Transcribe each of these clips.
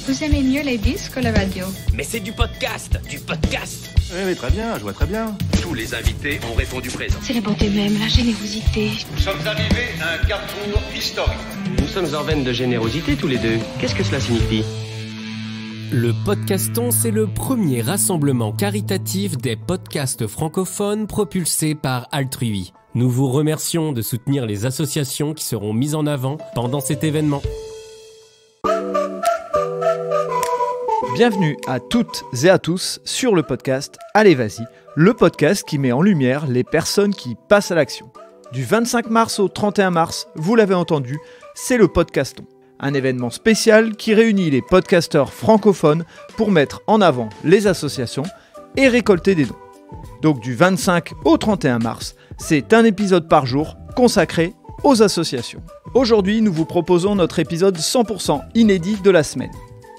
Vous aimez mieux les disques ou la radio? Mais c'est du podcast, du podcast. Oui, très bien, je vois très bien. Tous les invités ont répondu présent. C'est la bonté même, la générosité. Nous sommes arrivés à un carrefour historique. Nous sommes en veine de générosité tous les deux. Qu'est-ce que cela signifie ? Le Podcaston, c'est le premier rassemblement caritatif des podcasts francophones propulsés par Altrui. Nous vous remercions de soutenir les associations qui seront mises en avant pendant cet événement. Bienvenue à toutes et à tous sur le podcast Allez Vas-y, le podcast qui met en lumière les personnes qui passent à l'action. Du 25 mars au 31 mars, vous l'avez entendu, c'est le Podcaston. Un événement spécial qui réunit les podcasteurs francophones pour mettre en avant les associations et récolter des dons. Donc du 25 au 31 mars, c'est un épisode par jour consacré aux associations. Aujourd'hui, nous vous proposons notre épisode 100% inédit de la semaine.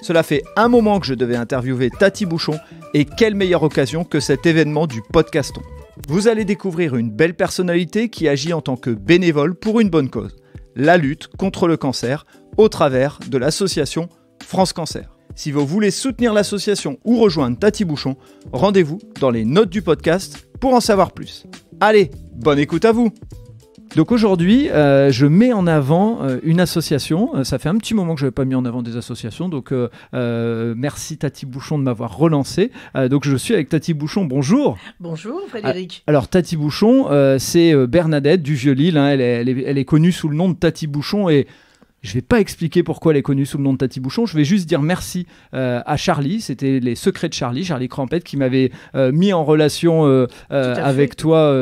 Cela fait un moment que je devais interviewer Tati Bouchon et quelle meilleure occasion que cet événement du Podcaston. Vous allez découvrir une belle personnalité qui agit en tant que bénévole pour une bonne cause, la lutte contre le cancer au travers de l'association France Cancer. Si vous voulez soutenir l'association ou rejoindre Tati Bouchon, rendez-vous dans les notes du podcast pour en savoir plus. Allez, bonne écoute à vous! Donc aujourd'hui, je mets en avant une association. Ça fait un petit moment que je n'avais pas mis en avant des associations. Donc merci Tati Bouchon de m'avoir relancé. Donc je suis avec Tati Bouchon. Bonjour. Bonjour Frédéric. Alors Tati Bouchon, c'est Bernadette du Vieux-Lille. Hein. Elle est connue sous le nom de Tati Bouchon et je ne vais pas expliquer pourquoi elle est connue sous le nom de Tati Bouchon. Je vais juste dire merci à Charlie. C'était les secrets de Charlie Crampette, qui m'avait mis en relation avec toi,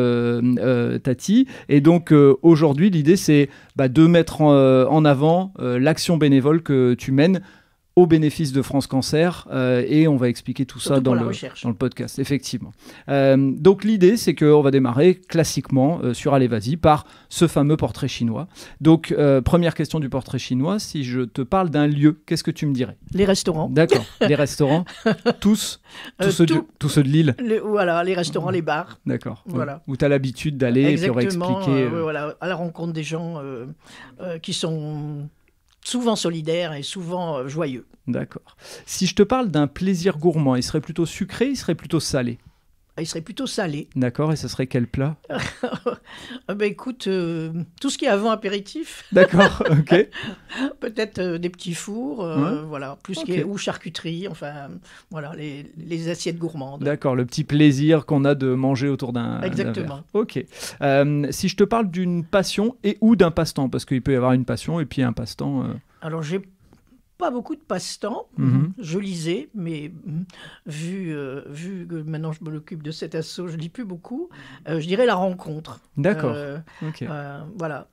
Tati. Et donc aujourd'hui, l'idée, c'est de mettre en avant l'action bénévole que tu mènes au bénéfice de France Cancer, et on va expliquer tout ça dans le podcast, effectivement. Donc l'idée, c'est qu'on va démarrer classiquement sur Allez Vas-y par ce fameux portrait chinois. Donc première question du portrait chinois, si je te parle d'un lieu, qu'est-ce que tu me dirais ? Les restaurants. D'accord, les restaurants, tous ceux de Lille. Voilà, les restaurants, les bars. D'accord, voilà. Où tu as l'habitude d'aller. Exactement, et puis on va expliquer. Voilà, à la rencontre des gens qui sont souvent solidaires et souvent joyeux. D'accord. Si je te parle d'un plaisir gourmand, il serait plutôt sucré, il serait plutôt salé ? Il serait plutôt salé. D'accord, et ce serait quel plat ? Écoute, tout ce qui est avant apéritif. D'accord, ok. Peut-être des petits fours, voilà, plus qui est, ou charcuterie, enfin, voilà, les assiettes gourmandes. D'accord, le petit plaisir qu'on a de manger autour d'un Exactement. D'un verre. Ok. Si je te parle d'une passion et ou d'un passe-temps, parce qu'il peut y avoir une passion et puis un passe-temps. Alors, j'ai pas beaucoup de passe-temps. Je lisais, mais vu que maintenant je m'occupe de cet asso, je lis plus beaucoup. Je dirais la rencontre. D'accord. Voilà.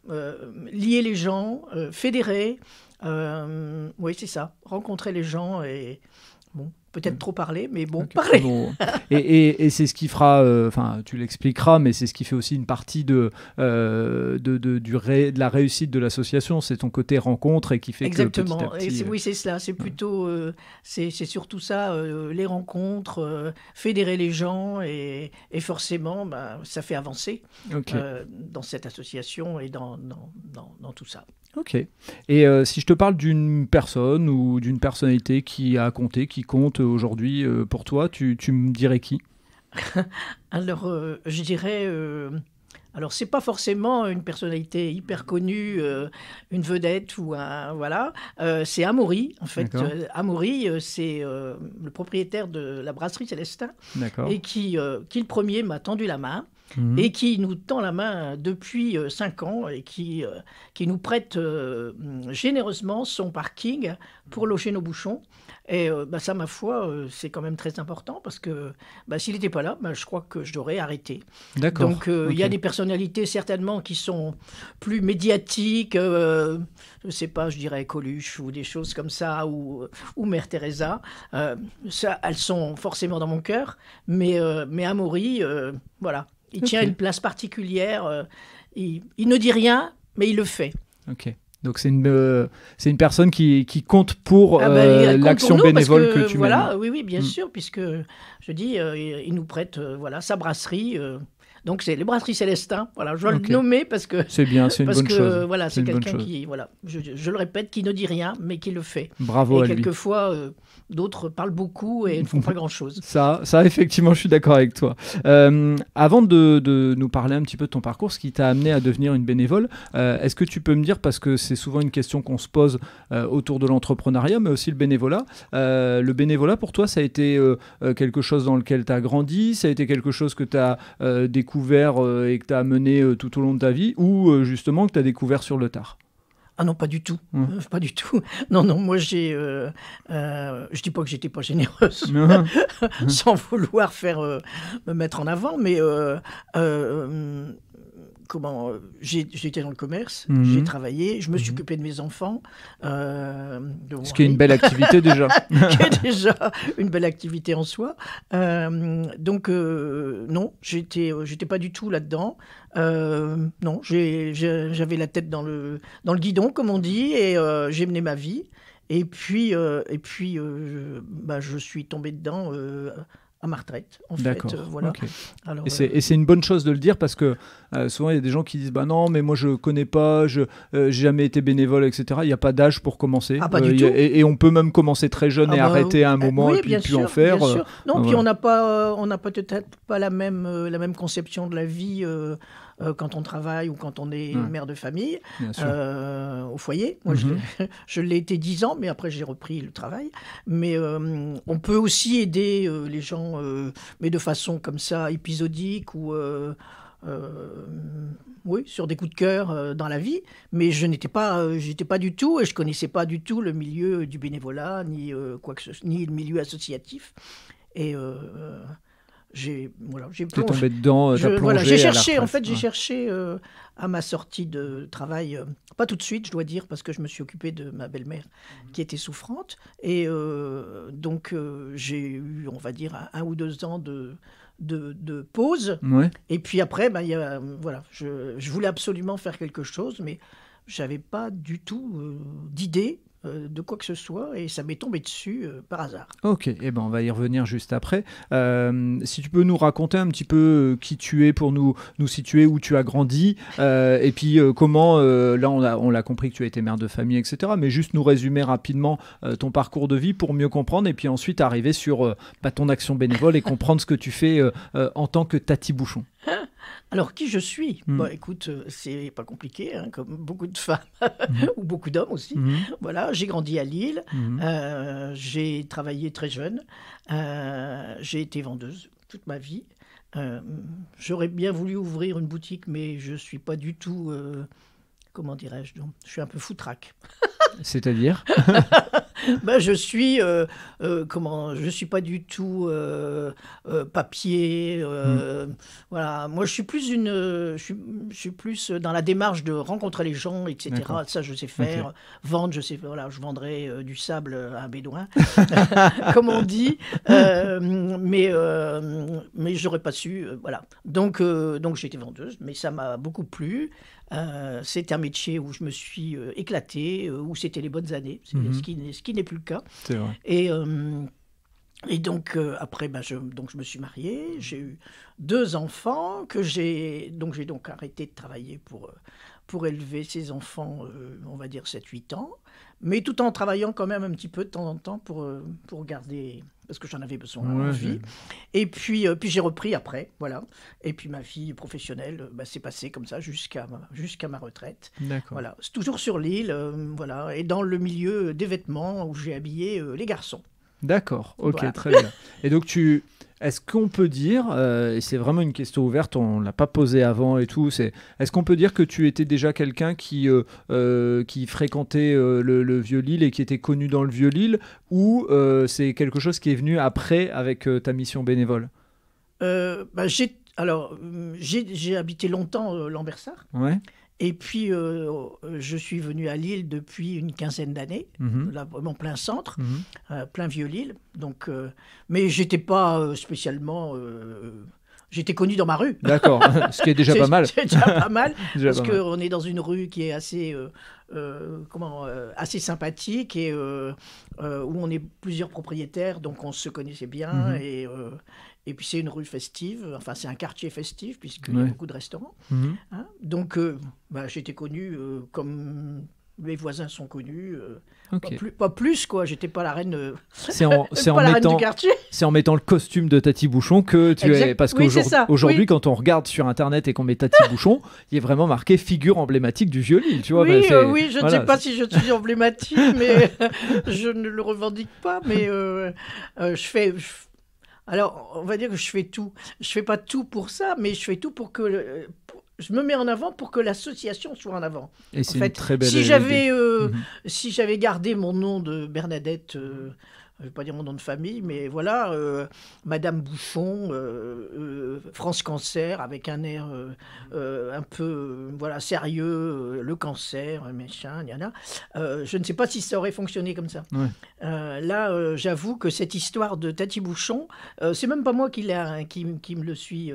Lier les gens, fédérer. Oui, c'est ça. Rencontrer les gens et bon. Peut-être trop parler, mais bon, parler. Bon. Et c'est ce qui fera, enfin, tu l'expliqueras, mais c'est ce qui fait aussi une partie de la réussite de l'association. C'est ton côté rencontre et qui fait Exactement. que petit à petit... Oui, c'est cela. C'est plutôt, c'est surtout ça, les rencontres, fédérer les gens et forcément, ça fait avancer dans cette association et dans tout ça. Ok. Et si je te parle d'une personne ou d'une personnalité qui a compté, qui compte aujourd'hui pour toi, tu me dirais qui ? Alors, je dirais... Alors, c'est pas forcément une personnalité hyper connue, une vedette ou un... Voilà. C'est Amaury, en fait. Amaury, c'est le propriétaire de la brasserie Célestin. D'accord. Et qui le premier m'a tendu la main. Et qui nous tend la main depuis 5 ans et qui nous prête généreusement son parking pour loger nos bouchons. Et ça, ma foi, c'est quand même très important parce que s'il n'était pas là, je crois que je l'aurais arrêté. D'accord. Donc, il y a des personnalités certainement qui sont plus médiatiques, je ne sais pas, je dirais Coluche ou des choses comme ça, ou Mère Teresa. Ça, elles sont forcément dans mon cœur, mais Amaury, voilà. Il tient une place particulière. Il ne dit rien, mais il le fait. Ok. Donc c'est une personne qui compte pour l'action bénévole que tu mènes. Voilà, oui, bien sûr, puisque je dis, il nous prête sa brasserie Donc c'est les Brasseries Célestin. Voilà, je dois Ok. le nommer parce que C'est bien, c'est une parce bonne que chose. voilà, c'est une bonne quelqu'un chose. qui voilà, je le répète, qui ne dit rien mais qui le fait. Bravo Et à lui. quelquefois d'autres parlent beaucoup et ne font pas grand-chose. Ça, effectivement, je suis d'accord avec toi. Avant de nous parler un petit peu de ton parcours, ce qui t'a amené à devenir une bénévole, est-ce que tu peux me dire, parce que c'est souvent une question qu'on se pose autour de l'entrepreneuriat, mais aussi le bénévolat pour toi, ça a été quelque chose dans lequel tu as grandi, ça a été quelque chose que tu as découvert et que tu as mené tout au long de ta vie, ou justement que tu as découvert sur le tard? Ah non, pas du tout. Pas du tout. Non, moi, je dis pas que j'étais pas généreuse, sans vouloir me mettre en avant, mais j'étais dans le commerce, j'ai travaillé, je me suis occupé de mes enfants. Ce qui est une belle activité déjà. Qui est déjà une belle activité en soi. Donc, non, j'étais pas du tout là-dedans. Non, j'avais la tête dans le guidon, comme on dit, et j'ai mené ma vie. Et puis, je suis tombé dedans à ma retraite, en fait. D'accord. Voilà. Ok. Alors, Et c'est une bonne chose de le dire parce que souvent il y a des gens qui disent bah non mais moi je connais pas, j'ai jamais été bénévole, etc. Il n'y a pas d'âge pour commencer. Ah, pas du tout. Et on peut même commencer très jeune et arrêter à un moment oui, et puis bien plus sûr, en faire. bien sûr. Non, puis voilà. on n'a peut-être pas la même conception de la vie quand on travaille ou quand on est mère de famille Bien sûr. au foyer. Moi, je l'ai été 10 ans, mais après j'ai repris le travail. Mais on peut aussi aider les gens, mais de façon comme ça, épisodique ou oui, sur des coups de cœur dans la vie, mais j'étais pas du tout, et je connaissais pas du tout le milieu du bénévolat, ni ni le milieu associatif. Et j'ai T'es plongé. tombé dedans, t'as plongé. J'ai à la cherché, en retraite. fait, j'ai cherché à ma sortie de travail, pas tout de suite, je dois dire, parce que je me suis occupée de ma belle-mère qui était souffrante, et donc j'ai eu, on va dire, 1 ou 2 ans de pause. Ouais. Et puis après, voilà, je voulais absolument faire quelque chose, mais j'avais pas du tout d'idée de quoi que ce soit, et ça m'est tombé dessus par hasard. Ok, on va y revenir juste après. Si tu peux nous raconter un petit peu qui tu es pour nous situer, où tu as grandi, et puis comment, là on l'a compris que tu as été mère de famille, etc., mais juste nous résumer rapidement ton parcours de vie pour mieux comprendre, et puis ensuite arriver sur ton action bénévole et comprendre ce que tu fais en tant que Tati Bouchon. Alors, qui je suis ? Écoute, c'est pas compliqué, hein, comme beaucoup de femmes, ou beaucoup d'hommes aussi. Voilà, j'ai grandi à Lille, j'ai travaillé très jeune, j'ai été vendeuse toute ma vie. J'aurais bien voulu ouvrir une boutique, mais je suis pas du tout, comment dirais-je, je suis un peu foutraque. C'est-à-dire Je suis, je suis pas du tout papier. Voilà, moi je suis plus je suis plus dans la démarche de rencontrer les gens, etc. D'accord. Ça je sais faire. Ok. Vendre, je sais. Voilà, je vendrais du sable à un bédouin, comme on dit. Mais j'aurais pas su. Voilà. Donc j'étais vendeuse, mais ça m'a beaucoup plu. C'était un métier où je me suis éclatée, où c'était les bonnes années, ce qui n'est plus le cas. C'est vrai. Et donc après, je me suis mariée, j'ai eu 2 enfants j'ai donc arrêté de travailler pour élever ces enfants, on va dire 7-8 ans, mais tout en travaillant quand même un petit peu de temps en temps pour garder, parce que j'en avais besoin en vie. Et puis j'ai repris après, voilà. Et puis ma vie professionnelle s'est passée comme ça jusqu'à ma retraite. D'accord. Voilà, c'est toujours sur l'île, voilà, et dans le milieu des vêtements où j'ai habillé les garçons. D'accord, ok, Voilà. très bien. Et donc est-ce qu'on peut dire, et c'est vraiment une question ouverte, on ne l'a pas posée avant et tout, est-ce qu'on peut dire que tu étais déjà quelqu'un qui fréquentait le Vieux-Lille et qui était connu dans le Vieux-Lille, ou c'est quelque chose qui est venu après avec ta mission bénévole ? J'ai habité longtemps Lambersart. Ouais. Et puis, je suis venu à Lille depuis une 15aine d'années, là, vraiment plein centre, plein Vieux-Lille. Donc, mais je n'étais pas spécialement... j'étais connu dans ma rue. D'accord, ce qui est déjà pas mal. C'est déjà pas mal, Déjà parce pas mal. qu'on est dans une rue qui est assez, assez sympathique, et où on est plusieurs propriétaires, donc on se connaissait bien. Et puis c'est une rue festive, enfin c'est un quartier festif puisqu'il y a Ouais. beaucoup de restaurants. Mhm. Hein. Donc j'étais connue comme mes voisins sont connus. Ok. Pas plus quoi, j'étais pas la reine, C'est en pas la reine du quartier. c'est en mettant le costume de Tati Bouchon que tu Exact. es. Parce Oui, c'est ça. qu'aujourd'hui, Oui. quand on regarde sur Internet et qu'on met Tati Bouchon, il est vraiment marqué figure emblématique du vieux-Lille. Tu vois, Oui, bah, oui, je ne sais pas si je suis emblématique, mais je ne le revendique pas. Mais alors, on va dire que je fais tout. Je fais pas tout pour ça, mais je fais tout pour que je me mets en avant pour que l'association soit en avant. Et c'est En fait, une très belle si idée. j'avais Mhm. si j'avais gardé mon nom de Bernadette, je ne vais pas dire mon nom de famille, mais voilà, Madame Bouchon, France Cancer, avec un air un peu voilà, sérieux, le cancer, machin, gna, gna. Je ne sais pas si ça aurait fonctionné comme ça. Ouais. Là, j'avoue que cette histoire de Tati Bouchon, c'est même pas moi qui me le suis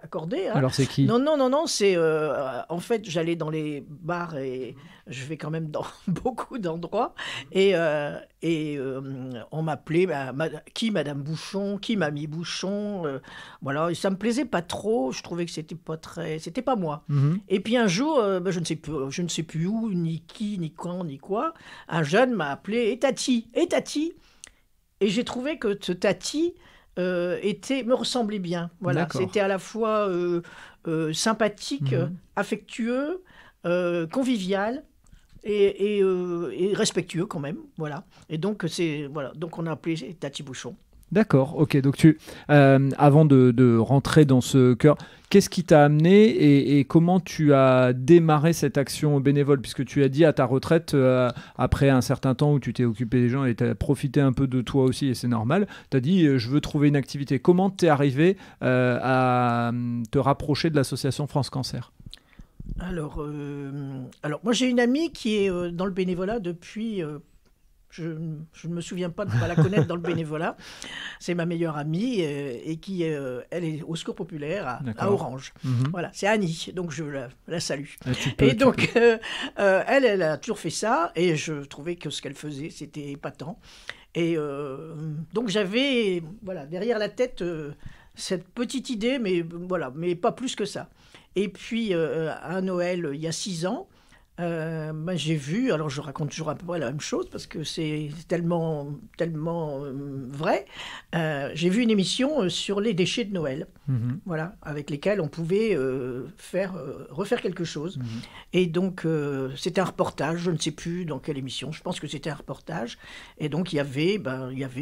accordé. Hein. Alors, c'est qui? Non, c'est... en fait, j'allais dans les bars et je vais quand même dans beaucoup d'endroits. Et on m'appelait qui Madame Bouchon, qui Mamie Bouchon. Voilà, et ça me plaisait pas trop. Je trouvais que c'était pas moi. Mhm. Et puis un jour, je ne sais plus où, ni qui, ni quand, ni quoi, un jeune m'a appelé « Et Tati !» Et j'ai trouvé que ce Tati me ressemblait bien. Voilà, D'accord. c'était à la fois sympathique, Mhm. affectueux, convivial et respectueux quand même. Voilà. Et donc, donc on a appelé Tati Bouchon. D'accord, ok. Donc, avant de rentrer dans ce cœur, qu'est-ce qui t'a amené et comment tu as démarré cette action bénévole? Puisque tu as dit à ta retraite, après un certain temps où tu t'es occupé des gens et tu as profité un peu de toi aussi, et c'est normal, tu as dit je veux trouver une activité. Comment t'es arrivé à te rapprocher de l'association France Cancer? Alors moi j'ai une amie qui est dans le bénévolat depuis... je ne me souviens pas de ne pas la connaître dans le bénévolat. C'est ma meilleure amie et qui, elle est au Secours Populaire à D'accord. Orange. Mhm. Voilà, c'est Annie, donc je la salue. Tu Et donc, elle a toujours fait ça et je trouvais que ce qu'elle faisait, c'était épatant. Et donc j'avais derrière la tête cette petite idée, mais pas plus que ça. Et puis, à Noël, il y a 6 ans, j'ai vu, alors je raconte toujours à peu près la même chose parce que c'est tellement vrai, j'ai vu une émission sur les déchets de Noël, voilà, avec lesquels on pouvait refaire quelque chose. Et donc c'était un reportage, je ne sais plus dans quelle émission, je pense que c'était un reportage, et donc il y avait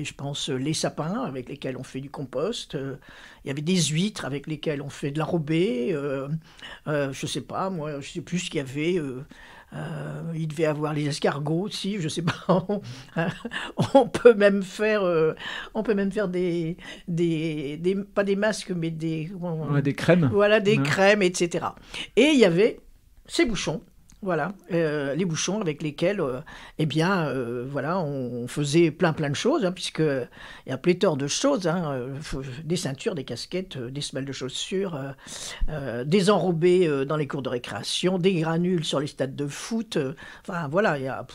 je pense les sapins avec lesquels on fait du compost, il y avait des huîtres avec lesquelles on fait de l'enrobé, je sais pas, moi je sais plus ce qu'il y avait. Il devait avoir les escargots aussi, je sais pas. On peut même faire des pas des masques, mais des crèmes. Voilà, des Ouais. crèmes, etc. Et il y avait ces bouchons. Voilà, les bouchons avec lesquels, on faisait plein de choses, hein, puisque il y a pléthore de choses, hein, des ceintures, des casquettes, des semelles de chaussures, des enrobés dans les cours de récréation, des granules sur les stades de foot. Enfin voilà,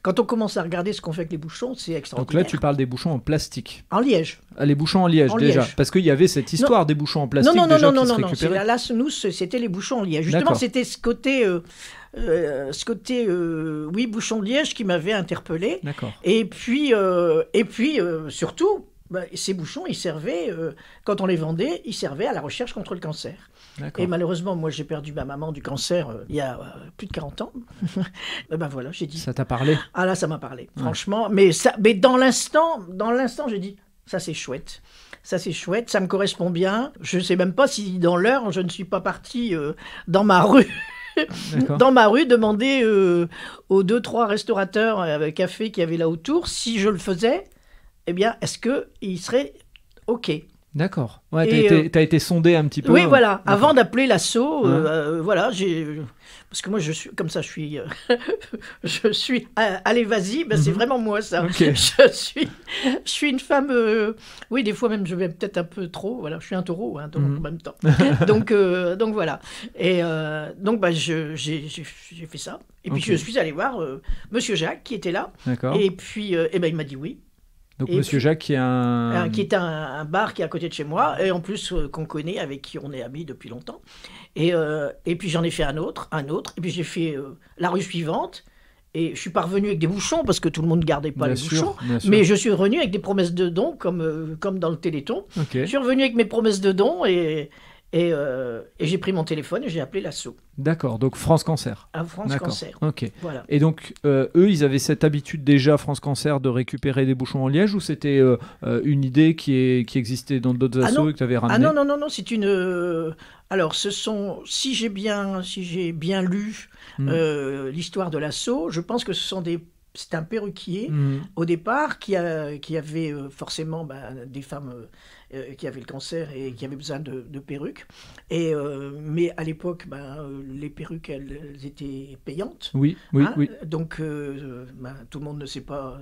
quand on commence à regarder ce qu'on fait avec les bouchons, c'est Donc extraordinaire. là, tu parles des bouchons en plastique. En liège. Ah, les bouchons en liège, En déjà. liège. Parce qu'il y avait cette histoire des bouchons en plastique Non, déjà qui se non. récupéraient. Là, nous, c'était les bouchons en liège. Justement, D'accord. c'était ce côté, bouchon de liège qui m'avait interpellé. D'accord. Et puis surtout, ces bouchons, ils servaient, quand on les vendait, ils servaient à la recherche contre le cancer. D'accord. Et malheureusement, moi, j'ai perdu ma maman du cancer il y a plus de 40 ans. Voilà, j'ai dit. Ça t'a parlé? Ah là, ça m'a parlé, franchement. Mais dans l'instant, j'ai dit, ça c'est chouette. Ça c'est chouette, ça me correspond bien. Je ne sais même pas si dans l'heure, je ne suis pas partie dans ma rue. D'accord. Dans ma rue, demander aux 2-3 restaurateurs avec café qu'il y avait là autour, si je le faisais, eh bien, est-ce qu'ils seraient OK? D'accord. Ouais, Et, t'as été sondé un petit peu. Oui, voilà. D'accord. Avant d'appeler l'assaut, Ouais. voilà, parce que moi, je suis comme ça, je suis allez, vas-y, c'est vraiment moi, ça. Ok. Je suis une femme, oui, des fois même, je vais peut-être un peu trop, voilà, je suis un taureau, en même temps. Donc voilà. Et donc, j'ai fait ça. Et puis, Ok. je suis allée voir Monsieur Jacques, qui était là. D'accord. Et puis, il m'a dit oui. Donc Et Monsieur puis- Jacques qui est Qui est un bar qui est à côté de chez moi, et en plus qu'on connaît, avec qui on est amis depuis longtemps. Et puis j'en ai fait un autre, et puis j'ai fait la rue suivante, et je suis pas revenu avec des bouchons, parce que tout le monde ne gardait pas Bien les sûr, bouchons, bien sûr. mais je suis revenu avec des promesses de dons, comme dans le Téléthon. Ok. Je suis revenu avec mes promesses de dons, et j'ai pris mon téléphone et j'ai appelé l'asso, D'accord, donc France Cancer. à France D'accord. Cancer. Ok. Voilà. Et donc, eux, ils avaient cette habitude déjà, France Cancer, de récupérer des bouchons en liège, ou c'était une idée qui existait dans d'autres Ah assos non. et que tu avais Ah ramené? non, c'est une... alors, si j'ai bien lu l'histoire de l'asso, je pense que c'est un perruquier, Mhm. au départ, qui avait forcément des femmes qui avaient le cancer et qui avaient besoin de perruques. Mais à l'époque, les perruques, elles étaient payantes. Oui, oui, Hein, oui. Donc, tout le monde ne s'est pas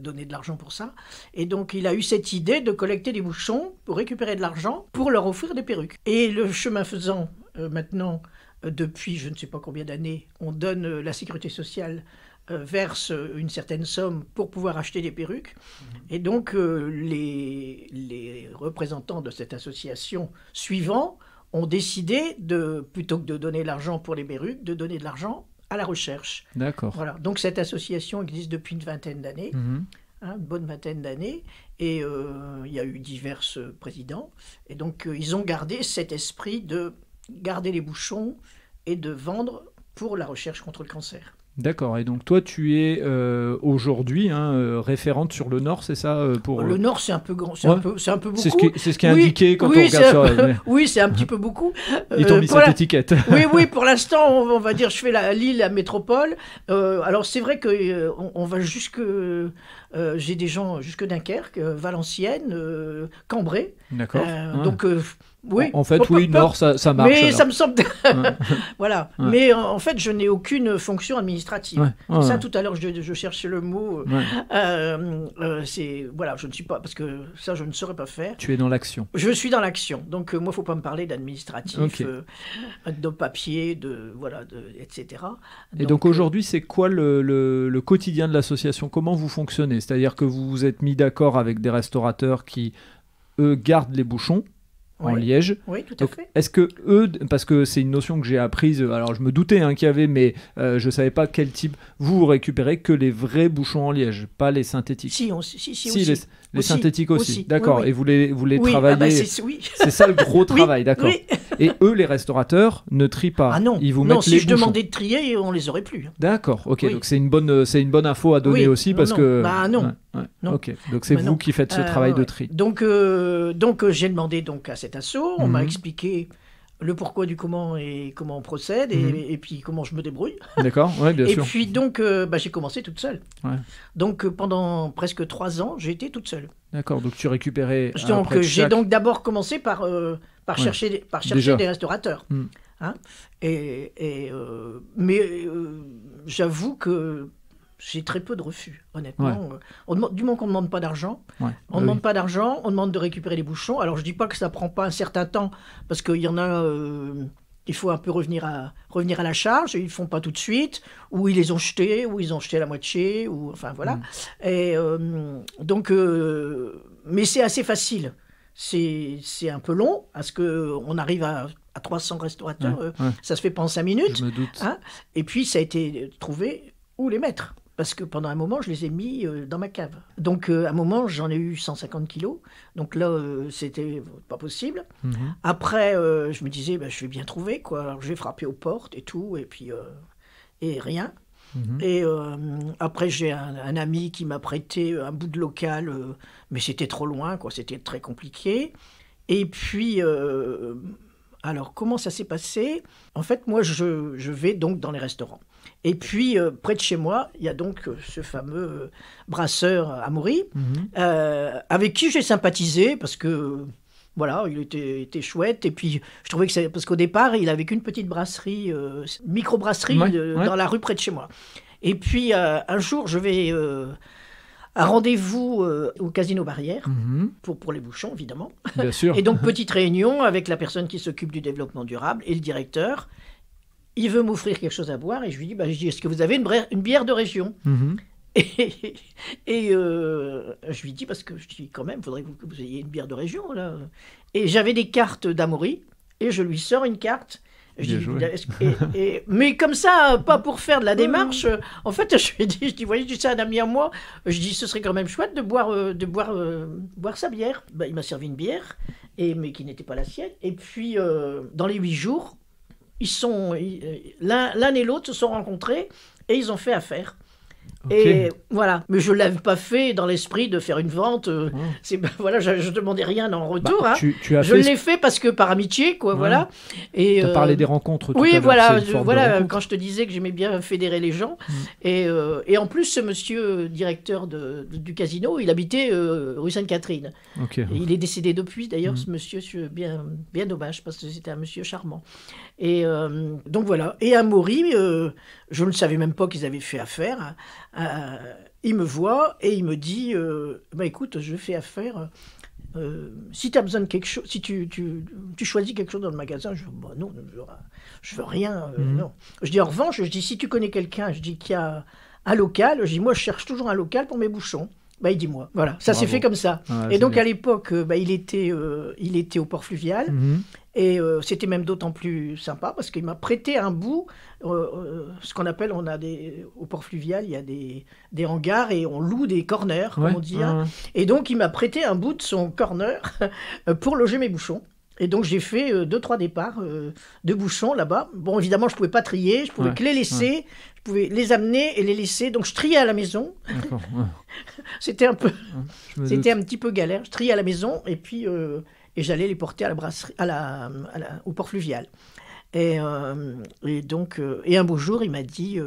donné de l'argent pour ça. Et donc, il a eu cette idée de collecter des bouchons pour récupérer de l'argent pour leur offrir des perruques. Et le chemin faisant, maintenant, depuis je ne sais pas combien d'années, on donne la sécurité sociale verse une certaine somme pour pouvoir acheter des perruques. Et donc, les représentants de cette association suivants ont décidé, plutôt que de donner l'argent pour les perruques, de donner de l'argent à la recherche. D'accord. Voilà. Donc cette association existe depuis une vingtaine d'années, Mhm. une bonne vingtaine d'années, et il y a eu divers présidents. Et donc ils ont gardé cet esprit de garder les bouchons et de vendre pour la recherche contre le cancer. D'accord. Et donc, toi, tu es aujourd'hui référente sur le Nord, c'est ça pour, Le Nord, c'est un peu grand, c'est Ouais. un peu beaucoup. C'est ce qui est Oui, indiqué quand oui, on regarde sur la... oui, c'est un petit peu beaucoup. Ils t'ont mis Pour cette la- étiquette. Oui, pour l'instant, on va dire, je fais Lille, la métropole. Alors, c'est vrai que on va jusque... j'ai des gens jusque Dunkerque, Valenciennes, Cambrai. D'accord. Ouais. Donc, oui. En fait, Pas- oui, pas- Nord, ça marche. Mais alors. ça me semble... Ouais. Voilà. Ouais. Mais en fait, je n'ai aucune fonction administrative. Ouais, ouais, Ça, ouais. tout à l'heure, je cherchais le mot. Ouais. Voilà, je ne suis pas... Parce que ça, je ne saurais pas faire. Tu es dans l'action. Je suis dans l'action, donc moi, il ne faut pas me parler d'administratif, Ok. de papier, etc. Et donc aujourd'hui, c'est quoi le quotidien de l'association? Comment vous fonctionnez? C'est-à-dire que vous vous êtes mis d'accord avec des restaurateurs qui, eux, gardent les bouchons en Oui. liège. Oui, tout à Donc, fait. est-ce que eux, parce que c'est une notion que j'ai apprise, alors je me doutais qu'il y avait, mais je ne savais pas quel type, vous récupérez que les vrais bouchons en liège, pas les synthétiques. Si, Si, aussi. les Aussi, synthétiques aussi. aussi. D'accord, Oui, oui. et vous les Oui, travaillez, oui. c'est ça le gros travail, d'accord. Oui. Et eux, les restaurateurs, ne trient pas. Ah non, Ils vous non, mettent si les je bouchons. demandais de trier, on les aurait plus. D'accord, ok, Oui. donc c'est une bonne info à donner Oui, aussi non, parce non. que... Bah, non. Ouais, Non. ok, donc c'est Bah, vous non. qui faites ce travail de Ouais. tri. Donc, j'ai demandé à cet asso, on m'a expliqué le pourquoi du comment et comment on procède, et puis comment je me débrouille. D'accord, ouais, bien Et sûr. puis donc, j'ai commencé toute seule. Ouais. Donc pendant presque 3 ans, j'ai été toute seule. D'accord, donc tu récupérais... Donc après j'ai chaque- donc d'abord commencé par chercher Déjà. des restaurateurs. Mm. Hein. Mais j'avoue que j'ai très peu de refus, honnêtement. Du moment qu'on ne demande pas d'argent, Ouais. on ne demande pas d'argent, on demande de récupérer les bouchons. Alors je dis pas que ça prend pas un certain temps, parce qu'il y en a... il faut un peu revenir à la charge, et ils ne font pas tout de suite, ou ils les ont jetés, ou ils ont jeté la moitié, ou enfin voilà. Et donc, mais c'est assez facile. C'est un peu long, parce qu'on arrive à 300 restaurateurs, Ouais. ça se fait pas en 5 minutes. Je me doute. Hein. Et puis ça a été trouvé où les mettre. Parce que pendant un moment, je les ai mis dans ma cave. Donc, à un moment, j'en ai eu 150 kilos. Donc là, c'était pas possible. Mhm. Après, je me disais, je vais bien trouver, quoi. Alors, je vais frapper aux portes et tout, et puis... et rien. Mhm. Et après, j'ai un ami qui m'a prêté un bout de local, mais c'était trop loin, quoi. C'était très compliqué. Et puis... alors, comment ça s'est passé? En fait, moi, je vais donc dans les restaurants. Et puis, près de chez moi, il y a donc ce fameux brasseur Amaury, avec qui j'ai sympathisé, parce que, voilà, il était chouette. Et puis, je trouvais que parce qu'au départ, il avait qu'une petite brasserie, micro-brasserie, dans la rue près de chez moi. Et puis, un jour, je vais... un rendez-vous au Casino Barrière, pour les bouchons, évidemment. Bien sûr. Et donc, petite réunion avec la personne qui s'occupe du développement durable et le directeur. Il veut m'offrir quelque chose à boire et je lui dis, est-ce que vous avez une bière de région? Mhm. je lui dis, parce que je dis quand même, il faudrait que vous ayez une bière de région, là. Et j'avais des cartes d'Amaury, et je lui sors une carte. Je dis, mais comme ça, pas pour faire de la démarche. En fait, je lui ai dit, voyez, je dis ça à un ami à moi. Je dis, ce serait quand même chouette de boire sa bière. Ben, il m'a servi une bière, mais qui n'était pas la sienne. Et puis, dans les 8 jours, l'un et l'autre se sont rencontrés et ils ont fait affaire. Okay. Et voilà, mais je ne l'avais pas fait dans l'esprit de faire une vente. Voilà, je ne demandais rien en retour. Je l'ai fait parce que par amitié, quoi, voilà. Tu as parlé des rencontres tout à l'heure. Voilà, quand je te disais que j'aimais bien fédérer les gens. Et en plus, ce monsieur directeur du casino, il habitait rue Sainte-Catherine. Okay. Il est décédé depuis, d'ailleurs, ce monsieur, bien dommage, parce que c'était un monsieur charmant. Et donc voilà. Et Amaury, je ne savais même pas qu'ils avaient fait affaire. Il me voit et il me dit écoute, je fais affaire. Si tu as besoin de quelque chose, si tu choisis quelque chose dans le magasin, je dis non, je veux rien. Non. Je dis en revanche, je dis si tu connais quelqu'un, je dis qu'il y a un local, je dis moi je cherche toujours un local pour mes bouchons. Il dit moi. Voilà, ça s'est fait comme ça. Et donc à l'époque, il était au port fluvial. Et c'était même d'autant plus sympa parce qu'il m'a prêté un bout, ce qu'on appelle, au port fluvial, il y a des hangars et on loue des corners, comme on dit. Et donc il m'a prêté un bout de son corner pour loger mes bouchons. Et donc j'ai fait 2-3 départs de bouchons là-bas. Bon, évidemment, je ne pouvais pas trier, je pouvais que les laisser, je pouvais les amener et les laisser. Donc je triais à la maison. C'était un petit peu galère. Je triais à la maison et puis j'allais les porter à la brasserie, au port fluvial. Et donc un beau jour, il m'a dit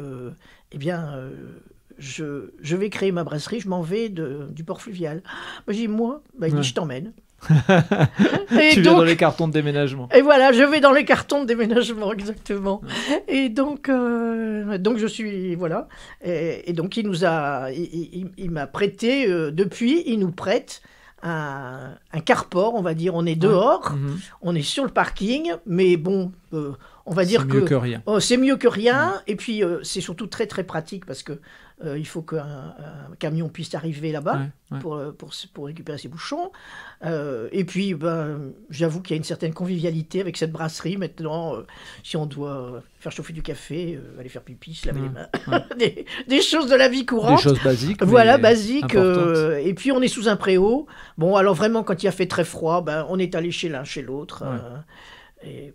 je vais créer ma brasserie, je m'en vais du port fluvial. J'ai dit moi, il dit je t'emmène. Tu vas dans les cartons de déménagement. Et voilà, je vais dans les cartons de déménagement, exactement. Et donc je suis, voilà. Et donc il m'a prêté, depuis, il nous prête un carport, on va dire. On est dehors, on est sur le parking, mais bon, on va dire que... C'est mieux que rien. C'est mieux que rien, et puis c'est surtout très très pratique parce que il faut qu'un camion puisse arriver là-bas pour récupérer ses bouchons. Et puis, j'avoue qu'il y a une certaine convivialité avec cette brasserie. Maintenant, si on doit faire chauffer du café, aller faire pipi, se laver les mains, des choses de la vie courante. Des choses basiques. Voilà, basiques. Et puis, on est sous un préau. Bon, alors vraiment, quand il a fait très froid, on est allé chez l'un, chez l'autre. Et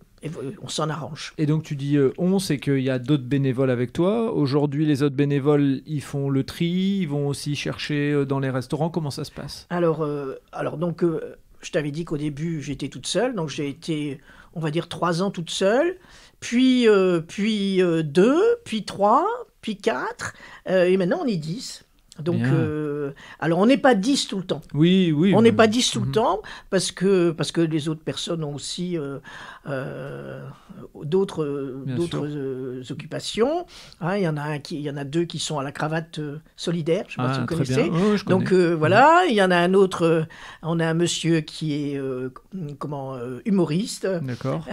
on s'en arrange. Et donc tu dis on, c'est qu'il y a d'autres bénévoles avec toi. Aujourd'hui, les autres bénévoles, ils font le tri, ils vont aussi chercher dans les restaurants. Comment ça se passe ? Alors donc, je t'avais dit qu'au début, j'étais toute seule. Donc j'ai été, on va dire, 3 ans toute seule. Puis 2, puis 3, puis 4. Et maintenant, on est 10. Donc, alors on n'est pas 10 tout le temps. Oui. On n'est pas 10 tout le temps parce que les autres personnes ont aussi d'autres occupations. Il y en a 2 qui sont à la cravate solidaire. Je ne sais pas si vous connaissez. Je connais. Donc voilà, il y en a un autre. On a un monsieur qui est humoriste. D'accord.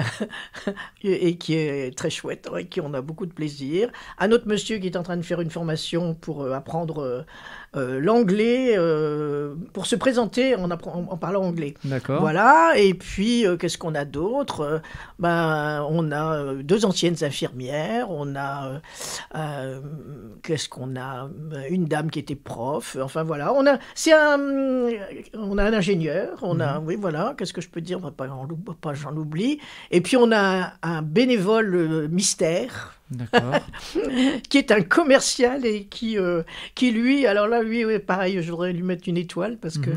et qui est très chouette, avec qui on a beaucoup de plaisir. Un autre monsieur qui est en train de faire une formation pour apprendre l'anglais, pour se présenter en parlant anglais. D'accord. Voilà, et puis qu'est-ce qu'on a d'autre ? On a 2 anciennes infirmières, on a une dame qui était prof, enfin voilà, on a un ingénieur, oui voilà, qu'est-ce que je peux dire, j'en oublie, et puis on a un bénévole mystère. D'accord. Qui est un commercial et qui lui, alors là, lui, pareil, je voudrais lui mettre une étoile parce que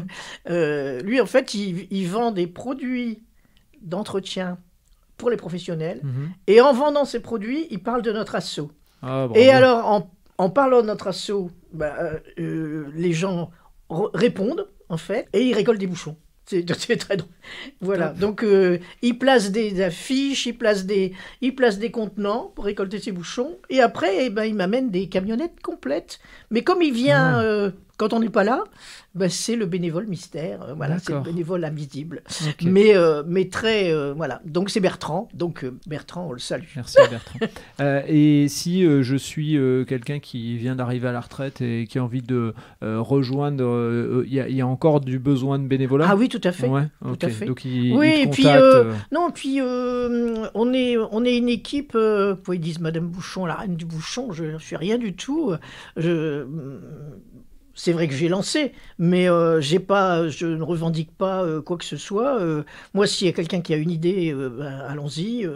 lui, en fait, il vend des produits d'entretien pour les professionnels et en vendant ces produits, il parle de notre asso. Et alors, en parlant de notre asso, les gens répondent, en fait, et ils récoltent des bouchons. C'est très drôle. Voilà. Donc, il place des affiches, il place des contenants pour récolter ses bouchons. Et après, il m'amène des camionnettes complètes. Mais comme il vient quand on n'est pas là, c'est le bénévole mystère. Voilà, c'est le D'accord. bénévole invisible. Ok. Mais très... voilà. Donc c'est Bertrand. Donc Bertrand, on le salue. Merci Bertrand. Et si je suis quelqu'un qui vient d'arriver à la retraite et qui a envie de rejoindre, il y a encore du besoin de bénévolat? Ah oui, tout à fait. Ouais, Tout ok. à fait. Donc Oui, il et te puis, contacte, non, puis on est une équipe, ils disent Madame Bouchon, la reine du bouchon, je suis rien du tout. C'est vrai que j'ai lancé, mais je ne revendique pas quoi que ce soit. Moi, s'il y a quelqu'un qui a une idée, allons-y.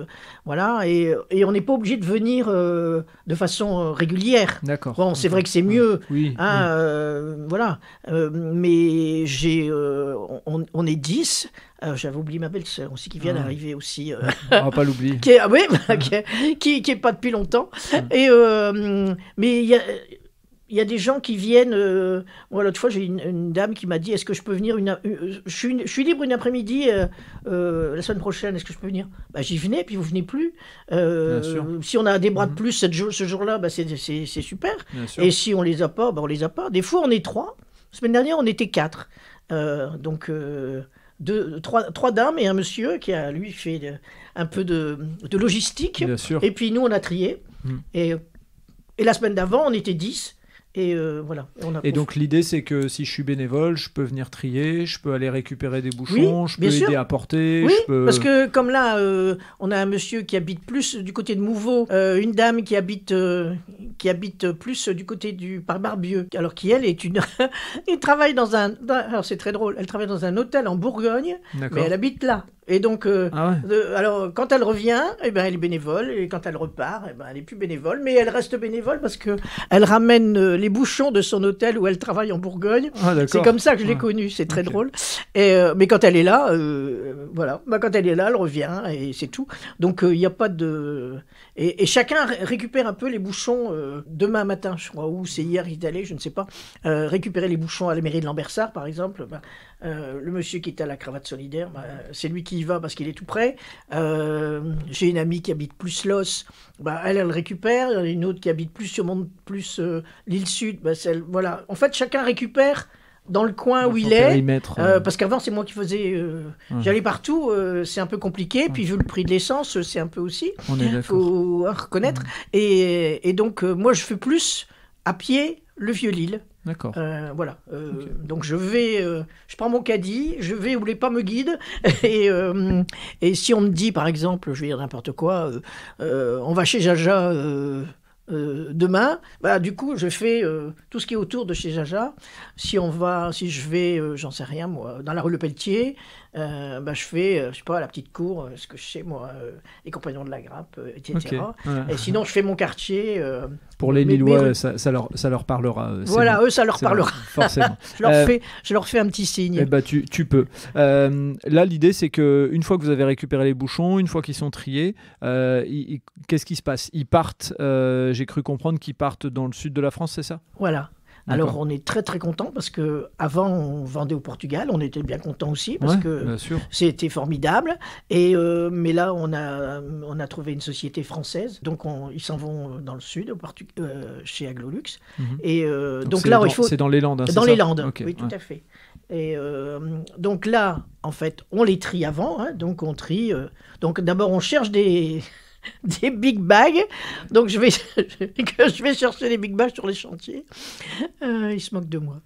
Voilà, et on n'est pas obligé de venir de façon régulière. D'accord. Bon, c'est Ok. vrai que c'est mieux. Oui. Hein, voilà. Mais on est 10. J'avais oublié ma belle-sœur aussi qui vient d'arriver aussi. On va pas l'oublier. qui est pas depuis longtemps. Et mais il y a des gens qui viennent. Moi, l'autre fois, j'ai une dame qui m'a dit est-ce que je peux venir je suis libre une après-midi la semaine prochaine, est-ce que je peux venir? J'y venais, puis vous venez plus. sûr. Si on a des bras de plus ce jour-là, c'est super. Bien sûr. Et si on les a pas, on les a pas. Des fois, on est 3. La semaine dernière, on était 4. Donc, 3 dames et un monsieur qui a, lui, fait un peu de logistique. Bien sûr. Et puis, nous, on a trié. Et la semaine d'avant, on était 10. Et voilà. Et donc l'idée c'est que si je suis bénévole, je peux venir trier, je peux aller récupérer des bouchons, je peux bien sûr. aider à porter. Oui, je peux... parce que comme là, on a un monsieur qui habite plus du côté de Mouveau, une dame qui habite plus du côté du par Barbieux, alors qui elle est elle travaille alors c'est très drôle, elle travaille dans un hôtel en Bourgogne, D'accord. mais elle habite là. Et donc, Ah ouais. alors quand elle revient, elle est bénévole, et quand elle repart, elle est plus bénévole, mais elle reste bénévole parce que elle ramène les bouchons de son hôtel où elle travaille en Bourgogne. Ah, d'accord. C'est comme ça que je l'ai Ouais. connue, c'est très Ok. drôle. Et, mais quand elle est là, voilà, quand elle est là, elle revient et c'est tout. Donc il n'y a pas de... Et chacun récupère un peu les bouchons demain matin, je crois, ou c'est hier qu'il est allé, je ne sais pas. Récupérer les bouchons à la mairie de Lambersart, par exemple. Le monsieur qui est à la cravate solidaire, c'est lui qui y va parce qu'il est tout près. J'ai une amie qui habite plus Los, elle récupère. Une autre qui habite plus l'île Sud, voilà. En fait, chacun récupère dans le coin où Son il est. périmètre, Parce qu'avant, c'est moi qui faisais... J'allais partout, c'est un peu compliqué. Puis vu le prix de l'essence, c'est un peu aussi. On est d'accord. Faut reconnaître. Et donc, moi, je fais plus à pied le Vieux-Lille. D'accord. Voilà. Donc je prends mon caddie, je vais où les pas me guident. Et si on me dit, par exemple, je vais dire n'importe quoi, on va chez Jaja demain, du coup, je fais tout ce qui est autour de chez Jaja. Si je vais, j'en sais rien, moi, dans la rue Le Pelletier, je fais, je sais pas, la petite cour, ce que je sais, moi, les Compagnons de la Grappe, etc. Ok. Ouais. Et sinon, je fais mon quartier. Pour les mes Lillois, rues. ça leur parlera. C'est Voilà, bon. eux, ça leur C'est parlera. bon, forcément. Je leur fais un petit signe. Eh ben, tu peux. Là, l'idée, c'est qu'une fois que vous avez récupéré les bouchons, une fois qu'ils sont triés, qu'est-ce qui se passe? Ils partent, j'ai cru comprendre qu'ils partent dans le sud de la France, c'est ça? Voilà. D'accord. Alors on est très très content parce que avant on vendait au Portugal, on était bien content aussi parce Ouais, que bien sûr. c'était formidable. Et mais là on a trouvé une société française, donc ils s'en vont dans le sud, chez Aglolux. Et donc là il faut c'est dans les Landes. Hein, c'est dans ça les Landes, Ok, oui tout ouais. à fait. Et donc là en fait on les trie avant, hein, donc on trie. Donc d'abord on cherche des big bags, donc je vais chercher les big bags sur les chantiers. Ils se moquent de moi.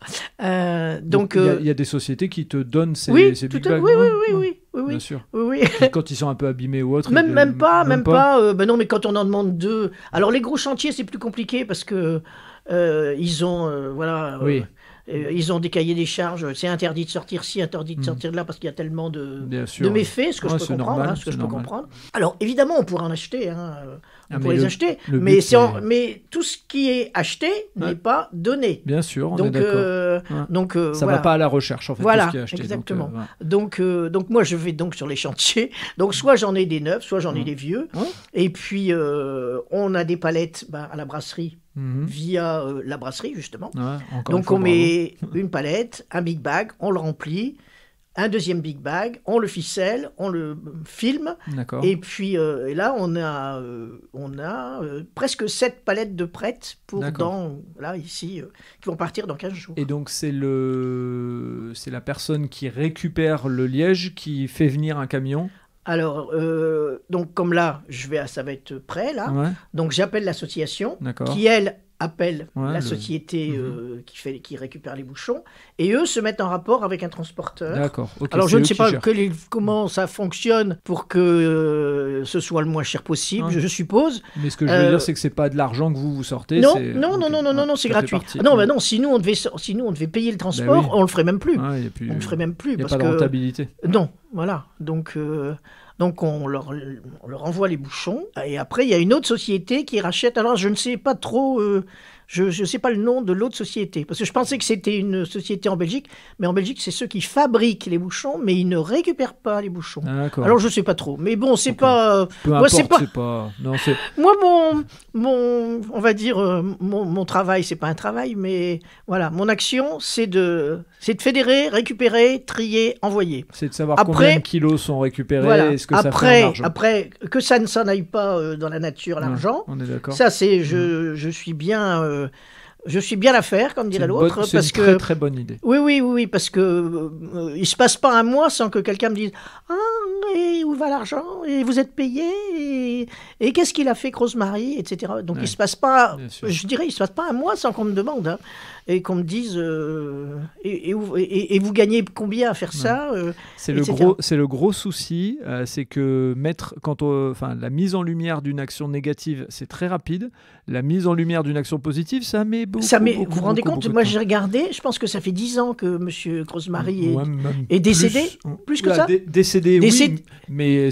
Donc il y a des sociétés qui te donnent ces oui, big tout à bags. oui, ouais, oui, ouais, oui, oui, bien oui, sûr. oui, Et quand ils sont un peu abîmés ou autre. même pas. Non, mais quand on en demande 2, alors les gros chantiers c'est plus compliqué parce que ils ont voilà. Oui. Ils ont des cahiers des charges, c'est interdit de sortir ci, interdit de sortir de là parce qu'il y a tellement de sûr. méfaits, ce que Ouais, je peux c'est comprendre. normal, Ce que c'est je peux normal. comprendre. Alors évidemment, on pourrait en acheter, on mais pourrait les le- acheter, le mais, but, mais tout ce qui est acheté Ouais. n'est pas donné. Bien sûr, on est Donc, d'accord. Ça voilà. va pas à la recherche en fait. Voilà, tout ce qui est acheté, exactement. Donc, Donc moi je vais donc sur les chantiers. Donc soit j'en ai des neufs, soit j'en ai des vieux. Ouais. Et puis on a des palettes à la brasserie mhm. via la brasserie justement. Ouais, encore une Donc fois, on met une palette, un big bag, on le remplit un deuxième big bag, on le ficelle, on le filme, D'accord. et puis et là on a presque 7 palettes de prêtes pour ici, qui vont partir dans 15 jours. Et donc c'est la personne qui récupère le liège qui fait venir un camion. Alors, donc comme là, ça va être prêt, là. Ouais. Donc j'appelle l'association, D'accord. qui elle appelle Ouais, la société qui récupère les bouchons, et eux se mettent en rapport avec un transporteur. D'accord. Ok, Alors c'est je ne eux sais qui pas gèrent. comment ça fonctionne pour que ce soit le moins cher possible, Ouais. je suppose. Mais ce que je veux dire, c'est que c'est pas de l'argent que vous sortez. Non, c'est... non, ok. non, non, non, Ouais, non, c'est ça fait gratuit. partie. Ah non, bah non, si nous on devait payer le transport, Bah oui. on le ferait même plus. Ouais, y a plus... On le ferait même plus Il n'y a parce pas de que rentabilité. non, voilà. Donc on leur envoie les bouchons, et après il y a une autre société qui rachète. Alors je ne sais pas trop, je ne sais pas le nom de l'autre société, parce que je pensais que c'était une société en Belgique, mais en Belgique c'est ceux qui fabriquent les bouchons, mais ils ne récupèrent pas les bouchons. D'accord. Alors je ne sais pas trop, mais bon, c'est Ok. pas... Peu moi, importe, c'est pas... c'est pas... Non, c'est... Moi, on va dire, mon travail, c'est pas un travail, mais voilà, mon action, c'est de fédérer, récupérer, trier, envoyer. C'est de savoir Après- combien de kilos sont récupérés Voilà. et ce que ça fait en argent. Après, que ça ne s'en aille pas dans la nature, l'argent, On est d'accord. ça, c'est, je suis bien l'affaire, comme dirait C'est une l'autre, bonne- c'est parce une que... très très bonne idée. Oui, parce que il se passe pas un mois sans que quelqu'un me dise « Ah, et où va l'argent ? Et vous êtes payé ? Et qu'est-ce qu'il a fait, Rosemary ?» etc. Donc Ouais. il se passe pas, Bien sûr. je dirais, il se passe pas un mois sans qu'on me demande, hein, et qu'on me dise et vous gagnez combien à faire ça C'est etc. le gros souci, c'est que la mise en lumière d'une action négative, c'est très rapide. La mise en lumière d'une action positive, ça met beaucoup. Vous vous rendez compte, moi j'ai regardé, je pense que ça fait 10 ans que M. Grosemary est décédé. Plus que ça Décédé, Décédé. oui. Mais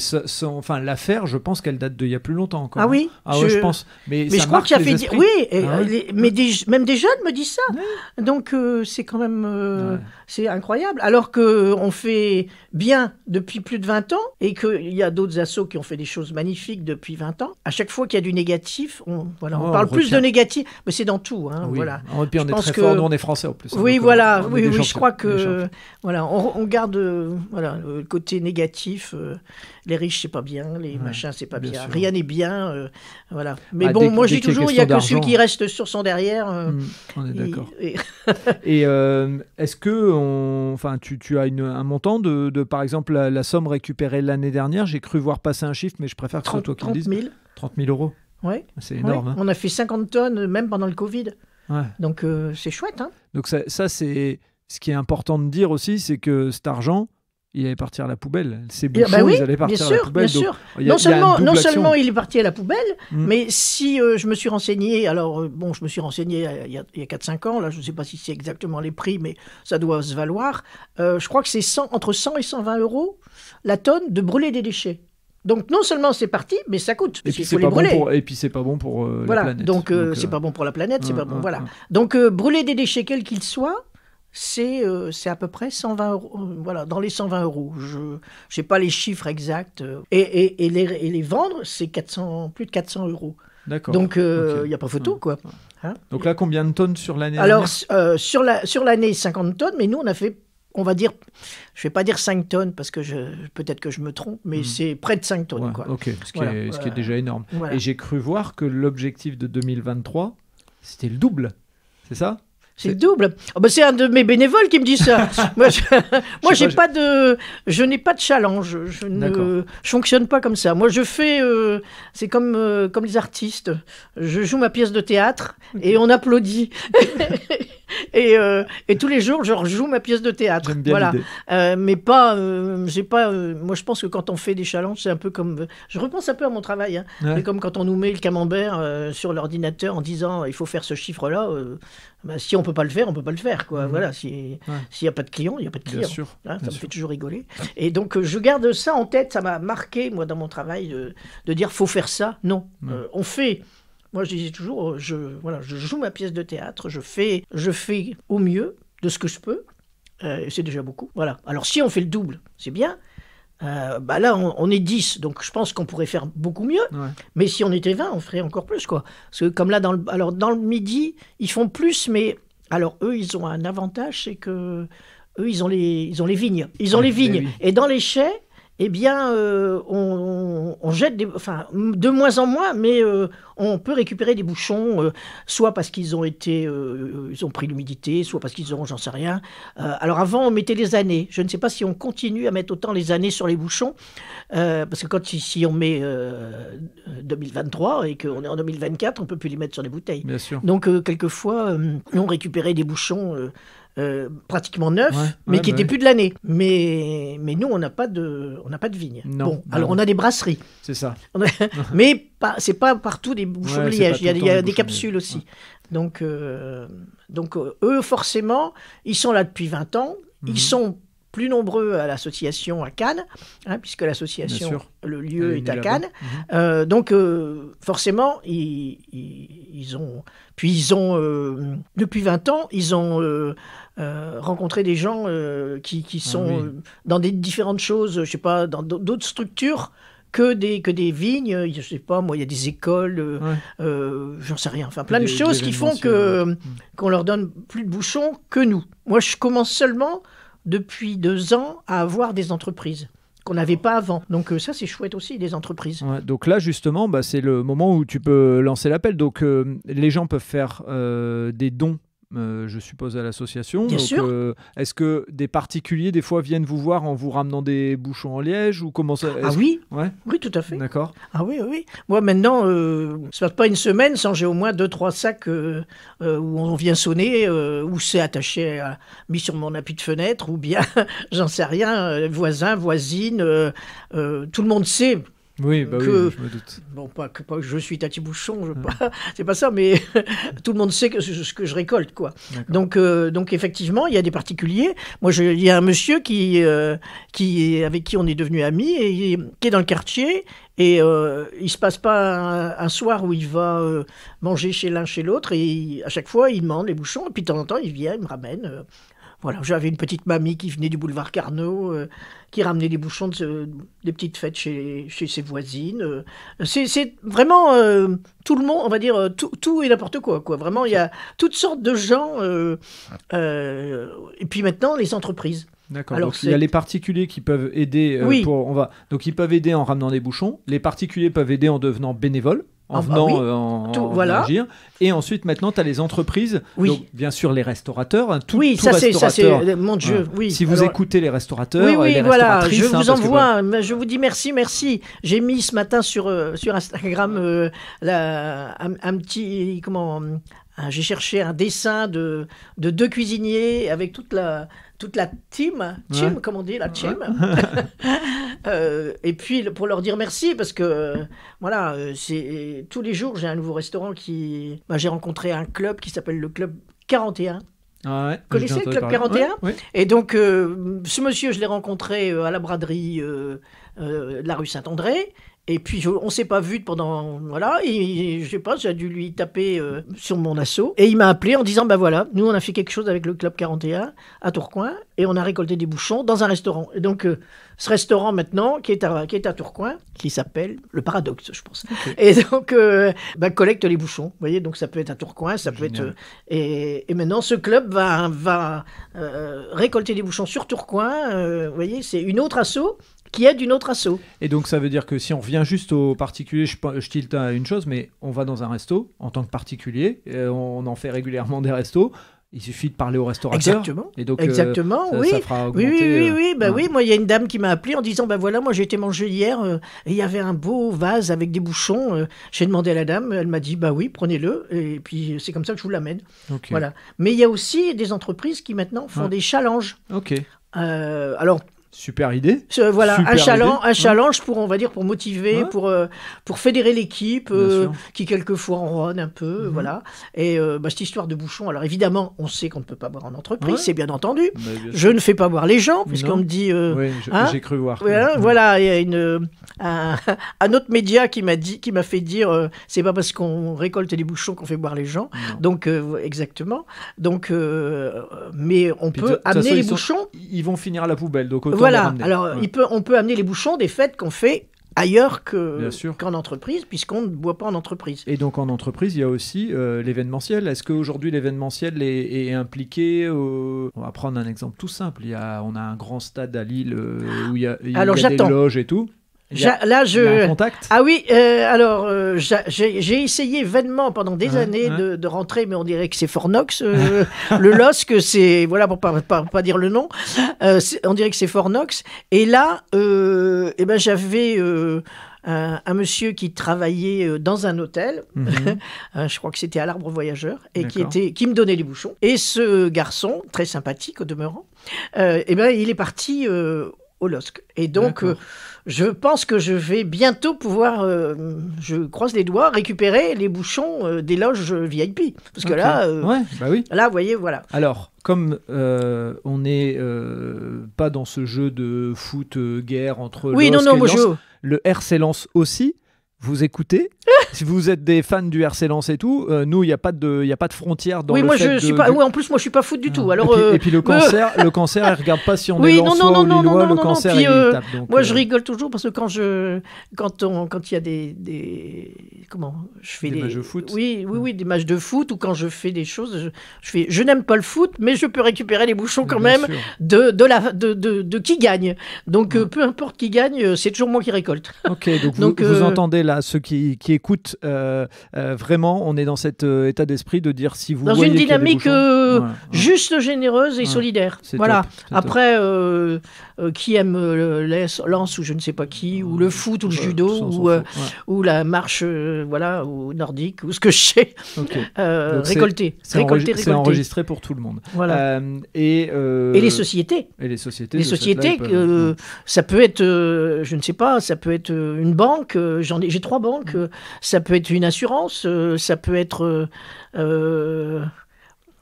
l'affaire, je pense qu'elle date d'il y a plus longtemps encore. Ah oui ouais, je pense. Mais je ça crois marque qu'il y a les fait... esprits. Oui, Ah ouais. mais même des jeunes me disent ça. Donc c'est quand même... Ouais. C'est incroyable. Alors qu'on fait bien depuis plus de 20 ans et qu'il y a d'autres assos qui ont fait des choses magnifiques depuis 20 ans. À chaque fois qu'il y a du négatif, on parle plus de négatif. Mais c'est dans tout. Hein, Oui. voilà. Et puis on Je est pense très que- fort, nous on est français en plus. Oui, Donc, voilà. on est des Oui, je champions, crois des champions. que voilà, on garde le côté négatif. Les riches, c'est pas bien. Les machins, c'est pas bien bien. sûr. Rien n'est bien. Voilà. Mais Ah, bon, moi je dès dis qu'il y a toujours, il y a que question celui qui d'argent. reste sur son derrière. On est d'accord. et- Et est-ce que tu as un montant de par exemple, la somme récupérée l'année dernière? J'ai cru voir passer un chiffre, mais je préfère que ce soit toi qui le 30 dises. 000. 30 000 euros. Ouais. C'est énorme. Ouais. Hein. On a fait 50 tonnes, même pendant le Covid. Ouais. Donc c'est chouette. Hein. Donc ça, c'est ce qui est important de dire aussi, c'est que cet argent, il allait partir à la poubelle. Ces bouchons, Bah oui, ils allaient bien partir à la sûr, poubelle. bien Donc, sûr. il y a Non une seulement, double action. il est parti à la poubelle, Mm. mais si je me suis renseigné, alors je me suis renseigné il y a 4-5 ans, là je ne sais pas si c'est exactement les prix, mais ça doit se valoir. Je crois que c'est entre 100 et 120 euros la tonne de brûler des déchets. Donc non seulement c'est parti, mais ça coûte, Et parce puis qu'il c'est faut les pas bon brûler. pour, et puis c'est pas bon pour la Voilà, planète. donc c'est pas bon pour la planète, c'est pas bon, voilà. Donc brûler des déchets quels qu'ils soient, c'est à peu près 120 euros, voilà, dans les 120 euros. Je n'ai pas les chiffres exacts. Et les vendre, c'est plus de 400 euros. D'accord. Donc il Ok. n'y a pas photo, quoi. Hein. Donc là, combien de tonnes sur l'année Alors, dernière sur l'année, 50 tonnes, mais nous, on a fait, on va dire, je ne vais pas dire 5 tonnes, parce que peut-être que je me trompe, mais c'est près de 5 tonnes. Ouais, Quoi. ok, ce qui est déjà énorme. Voilà. Et j'ai cru voir que l'objectif de 2023, c'était le double. C'est ça? C'est le double. Oh bah c'est un de mes bénévoles qui me dit ça. moi, je n'ai pas de challenge. Je fonctionne pas comme ça. Moi, je fais. C'est comme les artistes. Je joue ma pièce de théâtre et on applaudit. et tous les jours, je rejoue ma pièce de théâtre. J'aime bien voilà. l'idée. Mais pas. J'ai pas. Moi, je pense que quand on fait des challenges, c'est un peu comme. Je repense un peu à mon travail. Hein. Ouais. C'est comme quand on nous met le camembert sur l'ordinateur en disant il faut faire ce chiffre-là. Si on peut pas le faire, on peut pas le faire, quoi. Voilà, s'il y a pas de client, il y a pas de client. Bien sûr. Hein, ça bien me sûr. fait toujours rigoler. Et donc je garde ça en tête. Ça m'a marqué, moi, dans mon travail, de dire faut faire ça. Non, on fait. Moi, je disais toujours, je joue ma pièce de théâtre. Je fais au mieux de ce que je peux. C'est déjà beaucoup. Voilà. Alors si on fait le double, c'est bien. Là, on est 10, donc je pense qu'on pourrait faire beaucoup mieux. Ouais. Mais si on était 20, on ferait encore plus, quoi. Parce que comme là, dans le midi, ils font plus, mais alors eux, ils ont un avantage, c'est que eux, ils ont les vignes. Ils ont les vignes. Oui. Et dans les chais, eh bien, on jette de moins en moins, mais on peut récupérer des bouchons, soit parce qu'ils ont pris l'humidité, soit parce qu'ils auront, j'en sais rien. Alors avant, on mettait les années. Je ne sais pas si on continue à mettre autant les années sur les bouchons, parce que si on met 2023 et qu'on est en 2024, on ne peut plus les mettre sur les bouteilles. Bien sûr. Donc, quelquefois, on récupérait des bouchons pratiquement neufs, mais qui n'étaient plus de l'année. Mais nous, on n'a pas de vigne. Non, alors on a des brasseries. C'est ça. Mais c'est pas partout des bouchons de liège. Il y a des capsules aussi. Ouais. Donc eux, forcément, ils sont là depuis 20 ans. Ils sont plus nombreux à l'association à Cannes, puisque l'association, le lieu est à Cannes. Donc, forcément, ils ont... Puis ils ont... depuis 20 ans, ils ont... rencontrer des gens qui sont dans des différentes choses, je sais pas, dans d'autres structures que des vignes, je sais pas, moi, il y a des écoles, j'en sais rien, enfin plein de choses qui font qu'on leur donne plus de bouchons que nous. Moi, je commence seulement depuis 2 ans à avoir des entreprises qu'on n'avait pas avant. Donc ça, c'est chouette aussi, des entreprises. Ouais, donc là, justement, c'est le moment où tu peux lancer l'appel. Donc les gens peuvent faire des dons, je suppose, à l'association. Bien sûr. Est-ce que des particuliers, des fois, viennent vous voir en vous ramenant des bouchons en liège ou comment ça... Oui. Ouais. Oui, tout à fait. D'accord. Ah oui. Moi, maintenant, ça ne passe pas une semaine sans j'ai au moins 2-3 sacs où on vient sonner, où c'est attaché, mis sur mon appui de fenêtre, ou bien, j'en sais rien, voisins, voisines, tout le monde sait. Oui, oui, je me doute. Bon, pas que je suis Tati Bouchon, c'est pas ça, mais tout le monde sait ce que je récolte, quoi. Donc effectivement, il y a des particuliers. Moi, il y a un monsieur avec qui on est devenu amis et qui est dans le quartier. Et il se passe pas un soir où il va manger chez l'un, chez l'autre. Et à chaque fois, il demande les bouchons. Et puis de temps en temps, il vient, il me ramène. Voilà, j'avais une petite mamie qui venait du boulevard Carnot, qui ramenait des bouchons des petites fêtes chez ses voisines. C'est vraiment tout le monde, on va dire, tout et n'importe quoi. Vraiment, il y a toutes sortes de gens. Et puis maintenant, les entreprises. D'accord, donc il y a les particuliers qui peuvent aider. Donc ils peuvent aider en ramenant des bouchons. Les particuliers peuvent aider en devenant bénévoles. En venant agir. Et ensuite, maintenant, tu as les entreprises. Oui. Donc, bien sûr, les restaurateurs. Tout c'est mon Dieu. Oui. Si vous écouutez les restaurateurs, les restauratrices... Je vous envoie, je vous dis merci. J'ai mis ce matin sur Instagram un petit... j'ai cherché un dessin de 2 cuisiniers avec toute la team, comme on dit, la team. Et puis, pour leur dire merci, parce que, tous les jours, j'ai un nouveau restaurant j'ai rencontré un club qui s'appelle le Club 41. Ah ouais, vous connaissez le Club 41 ? Ouais. Et donc, ce monsieur, je l'ai rencontré à la braderie de la rue Saint-André. Et puis, on ne s'est pas vu pendant... Voilà, et je sais pas, j'ai dû lui taper sur mon assaut. Et il m'a appelé en disant, nous, on a fait quelque chose avec le Club 41 à Tourcoing, et on a récolté des bouchons dans un restaurant. Et donc, ce restaurant, maintenant, qui est à Tourcoing, qui s'appelle Le Paradoxe, je pense. Okay. Et donc, collecte les bouchons. Vous voyez, donc ça peut être à Tourcoing, ça peut être... Et maintenant, ce club va récolter des bouchons sur Tourcoing. Vous voyez, c'est une autre asso qui aide une autre asso. Et donc, ça veut dire que si on revient juste aux particuliers, je tilte à une chose, mais on va dans un resto en tant que particulier, on en fait régulièrement des restos. Il suffit de parler au restaurateur. Exactement. Et donc, oui. Ça fera augmenter... Oui. Moi, il y a une dame qui m'a appelé en disant, moi, j'ai été manger hier, et il y avait un beau vase avec des bouchons. J'ai demandé à la dame, elle m'a dit, oui, prenez-le. Et puis, c'est comme ça que je vous l'amène. Okay. Voilà. Mais il y a aussi des entreprises qui, maintenant, font des challenges. Ok. Alors... Super idée. Un challenge pour, on va dire, pour motiver, pour fédérer l'équipe, qui quelquefois ronronne un peu, voilà. Et cette histoire de bouchon, alors évidemment, on sait qu'on ne peut pas boire en entreprise, c'est bien entendu. Je ne fais pas boire les gens, puisqu'on me dit... j'ai cru voir. Voilà, il y a un autre média qui m'a fait dire, c'est pas parce qu'on récolte des bouchons qu'on fait boire les gens. Non. Donc, exactement. Donc, mais on peut amener les bouchons... Ils vont finir à la poubelle, donc Voilà, alors on peut amener les bouchons des fêtes qu'on fait ailleurs Bien sûr. qu'en entreprise, puisqu'on ne boit pas en entreprise. Et donc en entreprise, il y a aussi l'événementiel. Est-ce qu'aujourd'hui l'événementiel est impliqué On va prendre un exemple tout simple. On a un grand stade à Lille où il y a des loges et tout. Il y a un contact. Ah oui, j'ai essayé vainement pendant des années de rentrer, mais on dirait que c'est Fornox. Le LOSC, c'est, voilà, pour pas dire le nom, on dirait que c'est Fornox. Et là, j'avais un monsieur qui travaillait dans un hôtel, je crois que c'était à l'Arbre Voyageur, et qui me donnait les bouchons. Et ce garçon, très sympathique au demeurant, il est parti au LOSC. Et donc, je pense que je vais bientôt pouvoir, je croise les doigts, récupérer les bouchons des loges VIP. Parce que là, là, vous voyez, voilà. Alors, comme on n'est pas dans ce jeu de foot guerre entre le RC Lens aussi, vous écoutez. Si vous êtes des fans du RC Lens et tout, nous, il n'y a pas de frontière dans le fait en plus, moi, je suis pas foot du tout. Alors, et puis le cancer, il regarde pas si on est lensois ou lillois, le cancer, il tape. Donc, moi, je rigole toujours parce que quand il y a des matchs de foot. Oui, des matchs de foot, ou quand je fais des choses, je n'aime pas le foot, mais je peux récupérer les bouchons quand même de qui gagne. Donc, peu importe qui gagne, c'est toujours moi qui récolte. Ok, donc vous entendez là ceux qui écoutent, vraiment, on est dans cet état d'esprit de dire si vous dans voyez une dynamique juste, généreuse et solidaire. Voilà. Top, après, qui aime Lens ou je ne sais pas qui, ou le foot ou le judo ou la marche ou nordique ou ce que je sais, récolter. C'est enregistré pour tout le monde. Voilà. Et les sociétés. Ça peut être, je ne sais pas, ça peut être une banque. J'ai 3 banques. Ça peut être une assurance. Ça peut être.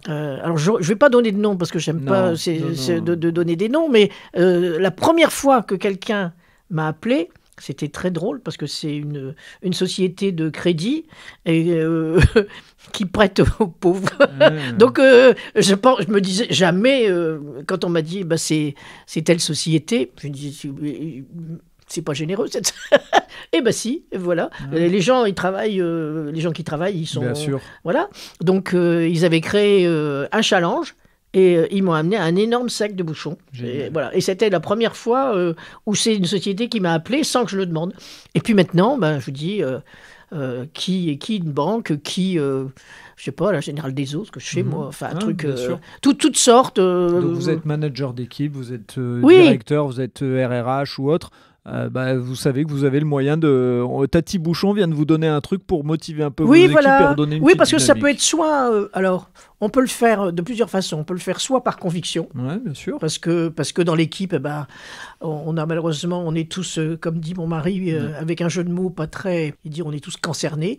Alors, je ne vais pas donner de nom parce que j'aime pas de donner des noms, mais la première fois que quelqu'un m'a appelé, c'était très drôle parce que c'est une société de crédit et, qui prête aux pauvres. Donc, je me disais jamais, quand on m'a dit c'est telle société, je me dis c'est pas généreux cette. Eh ben si, voilà. Les gens qui travaillent, ils sont. Bien sûr. Voilà. Donc ils avaient créé un challenge et ils m'ont amené un énorme sac de bouchons. Et, voilà. Et c'était la première fois où c'est une société qui m'a appelé sans que je le demande. Et puis maintenant, je vous dis qui une banque, je sais pas, la Générale des Eaux, ce que je fais moi, enfin un truc, toutes sortes. Donc vous êtes manager d'équipe, vous êtes directeur, vous êtes RRH ou autre. Vous savez que vous avez le moyen de... Tati Bouchon vient de vous donner un truc pour motiver un peu vos équipes et redonner une petite parce que dynamique. Ça peut être soit... alors, on peut le faire de plusieurs façons. On peut le faire soit par conviction. Ouais, bien sûr. Parce que dans l'équipe, on a malheureusement, on est tous, comme dit mon mari, avec un jeu de mots pas très... Il dit on est tous concernés.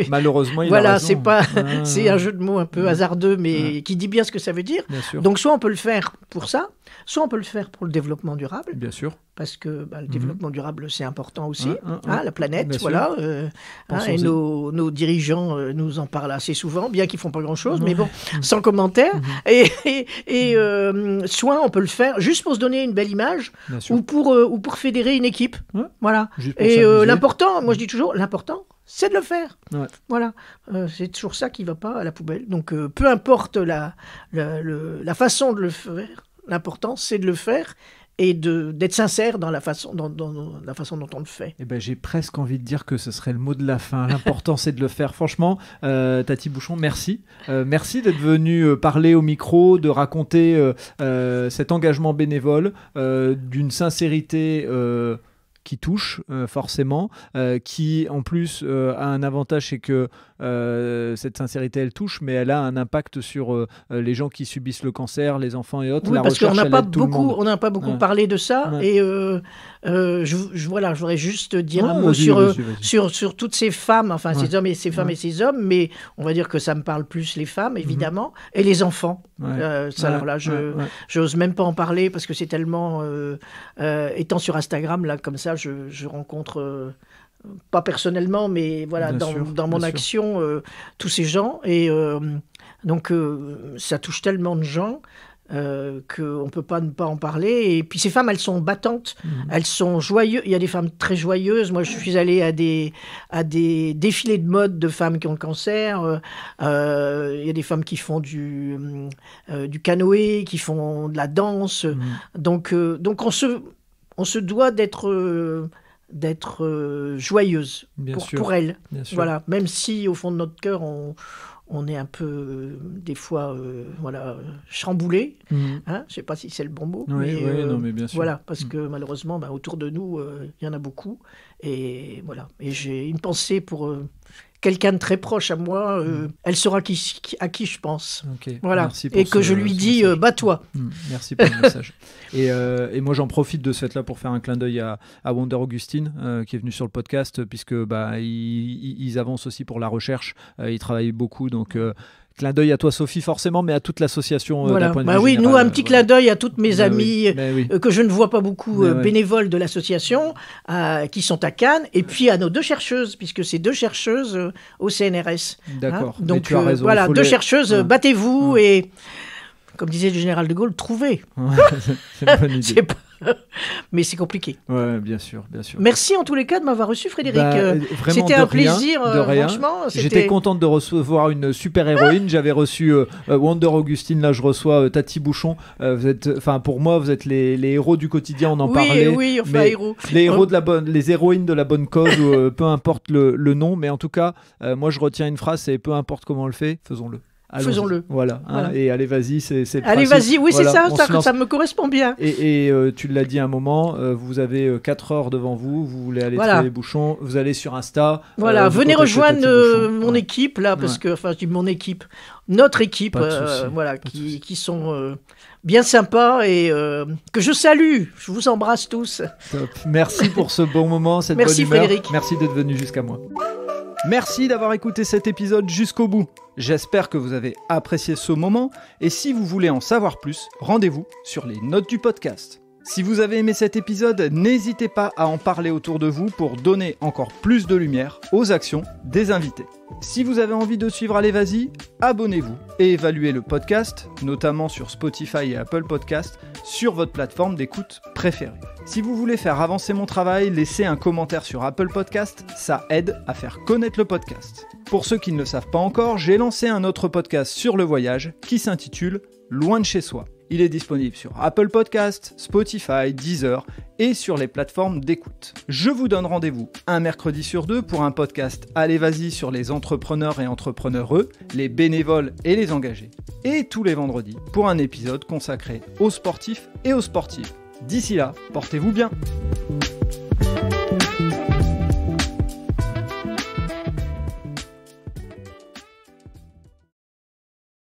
Malheureusement, il a voilà, raison. c'est un jeu de mots un peu hasardeux, mais qui dit bien ce que ça veut dire. Bien sûr. Donc soit on peut le faire pour ça, soit on peut le faire pour le développement durable. Bien sûr. Parce que le développement durable, c'est important aussi. La planète, bien voilà. Et nos dirigeants nous en parlent assez souvent, bien qu'ils ne font pas grand-chose, mais bon, sans commentaire. Et soit on peut le faire juste pour se donner une belle image, ou pour fédérer une équipe. Voilà. Et l'important, moi je dis toujours, l'important, c'est de le faire. Voilà. C'est toujours ça qui ne va pas à la poubelle. Donc, peu importe la façon de le faire, l'important, c'est de le faire et d'être sincère dans la façon dont on le fait. J'ai presque envie de dire que ce serait le mot de la fin. L'important, c'est de le faire. Franchement, Tati Bouchon, merci. Merci d'être venue parler au micro, de raconter cet engagement bénévole, d'une sincérité... qui touche forcément, qui en plus a un avantage, c'est que cette sincérité elle touche, mais elle a un impact sur les gens qui subissent le cancer, les enfants et autres. Oui, parce qu'on n'a pas beaucoup parlé de ça, et je voudrais juste dire un mot sur toutes ces femmes, enfin ces hommes et ces femmes et ces hommes, mais on va dire que ça me parle plus les femmes évidemment, et les enfants. Alors là, j'ose même pas en parler parce que c'est tellement étant sur Instagram là comme ça, je rencontre pas personnellement, mais voilà, dans mon action, tous ces gens. Et donc, ça touche tellement de gens. qu'on ne peut pas ne pas en parler. Et puis ces femmes, elles sont battantes, elles sont joyeuses. Il y a des femmes très joyeuses. Moi, je suis allée à des défilés de mode de femmes qui ont le cancer. Il y a des femmes qui font du canoë, qui font de la danse. Donc on se doit d'être joyeuse pour elles. Voilà. Même si au fond de notre cœur, on est un peu, des fois, chamboulé. Hein, je ne sais pas si c'est le bon mot. Oui, mais bien sûr. Voilà, parce que malheureusement, autour de nous, il y en a beaucoup. Et voilà. Et j'ai une pensée pour quelqu'un de très proche à moi. Elle saura à qui je pense. Okay. Voilà. Et que je lui dis, bats-toi. Merci pour le message. Et moi, j'en profite de ce fait-là pour faire un clin d'œil à Wonder Augustine, qui est venu sur le podcast, puisque ils avancent aussi pour la recherche. Ils travaillent beaucoup, donc... clin d'œil à toi, Sophie, forcément, mais à toute l'association. Voilà. D'un point de vue général, nous, un petit clin d'œil à toutes mes amies oui. Que je ne vois pas beaucoup, bénévoles de l'association, qui sont à Cannes, et puis à nos 2 chercheuses, puisque c'est 2 chercheuses au CNRS. D'accord. Donc, tu as raison, voilà, 2 chercheuses, battez-vous et, comme disait le général de Gaulle, trouvez. C'est une bonne idée. Mais c'est compliqué. Ouais, bien sûr. Merci en tous les cas de m'avoir reçu, Frédéric. C'était un plaisir, franchement. J'étais contente de recevoir une super héroïne. J'avais reçu Wonder Augustine, là je reçois Tati Bouchon. Pour moi, vous êtes les héros du quotidien, on en parlait. Oui, héros. Les héros les héroïnes de la bonne cause, peu importe le nom, mais en tout cas, moi je retiens une phrase, c'est peu importe comment on le fait, faisons-le. Faisons-le. Voilà. Et allez, vas-y, c'est le allez, principe. vas-y, oui, voilà, ça me correspond bien. Et tu l'as dit un moment, vous avez 4 heures devant vous, vous voulez aller trouver les bouchons, vous allez sur Insta. Voilà, venez rejoindre mon équipe, là, parce que, je dis mon équipe, notre équipe, qui sont bien sympas et que je salue. Je vous embrasse tous. Top. Merci pour ce bon moment, cette bonne humeur. Frédéric. Merci d'être venu jusqu'à moi. Merci d'avoir écouté cet épisode jusqu'au bout. J'espère que vous avez apprécié ce moment et si vous voulez en savoir plus, rendez-vous sur les notes du podcast. Si vous avez aimé cet épisode, n'hésitez pas à en parler autour de vous pour donner encore plus de lumière aux actions des invités. Si vous avez envie de suivre Allez Vas-y, abonnez-vous et évaluez le podcast, notamment sur Spotify et Apple Podcasts, sur votre plateforme d'écoute préférée. Si vous voulez faire avancer mon travail, laissez un commentaire sur Apple Podcasts, ça aide à faire connaître le podcast. Pour ceux qui ne le savent pas encore, j'ai lancé un autre podcast sur le voyage qui s'intitule Loin de chez soi. Il est disponible sur Apple Podcasts, Spotify, Deezer et sur les plateformes d'écoute. Je vous donne rendez-vous un mercredi sur 2 pour un podcast Allez Vas-y sur les entrepreneurs et entrepreneureux, les bénévoles et les engagés. Et tous les vendredis pour un épisode consacré aux sportifs et aux sportives. D'ici là, portez-vous bien.